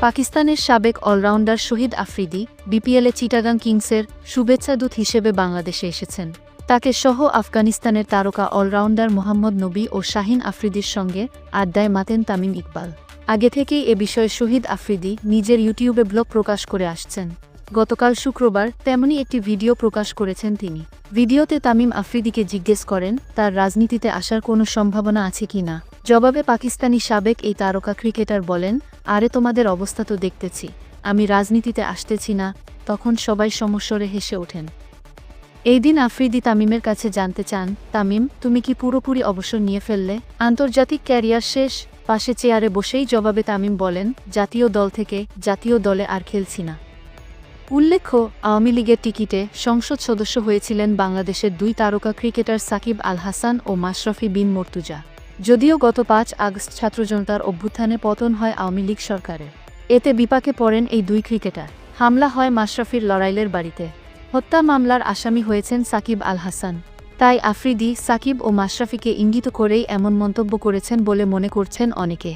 পাকিস্তানের সাবেক অলরাউন্ডার শহীদ আফ্রিদি বিপিএলে চিটাগাং কিংসের শুভেচ্ছাদূত হিসেবে বাংলাদেশে এসেছেন। তাকে সহ আফগানিস্তানের তারকা অলরাউন্ডার মোহাম্মদ নবী ও শাহিন আফ্রিদির সঙ্গে আড্ডায় মাতেন তামিম ইকবাল। আগে থেকেই এ বিষয়ে শহীদ আফ্রিদি নিজের ইউটিউবে ব্লগ প্রকাশ করে আসছেন। গতকাল শুক্রবার তেমনই একটি ভিডিও প্রকাশ করেছেন তিনি। ভিডিওতে তামিম আফ্রিদিকে জিজ্ঞেস করেন তার রাজনীতিতে আসার কোনো সম্ভাবনা আছে কিনা। জবাবে পাকিস্তানি সাবেক এই তারকা ক্রিকেটার বলেন, আরে তোমাদের অবস্থা তো দেখতেছি, আমি রাজনীতিতে আসতেছি না। তখন সবাই সমস্বরে হেসে ওঠেন। এই দিন আফ্রিদি তামিমের কাছে জানতে চান, তামিম, তুমি কি পুরোপুরি অবসর নিয়ে ফেললে? আন্তর্জাতিক ক্যারিয়ার শেষ? পাশে চেয়ারে বসেই জবাবে তামিম বলেন, জাতীয় দল থেকে জাতীয় দলে আর খেলছি না। উল্লেখ্য, আওয়ামী লীগের টিকিটে সংসদ সদস্য হয়েছিলেন বাংলাদেশের দুই তারকা ক্রিকেটার সাকিব আল হাসান ও মাশরাফি বিন মর্তুজা। যদিও গত ৫ আগস্ট ছাত্র জনতার অভ্যুত্থানে পতন হয় আওয়ামী লীগ সরকারের। এতে বিপাকে পড়েন এই দুই ক্রিকেটার। হামলা হয় মাশরাফির লড়াইলের বাড়িতে। হত্যা মামলার আসামি হয়েছেন সাকিব আল হাসান। তাই আফ্রিদি, সাকিব ও মাশরাফিকে ইঙ্গিত করেই এমন মন্তব্য করেছেন বলে মনে করছেন অনেকে।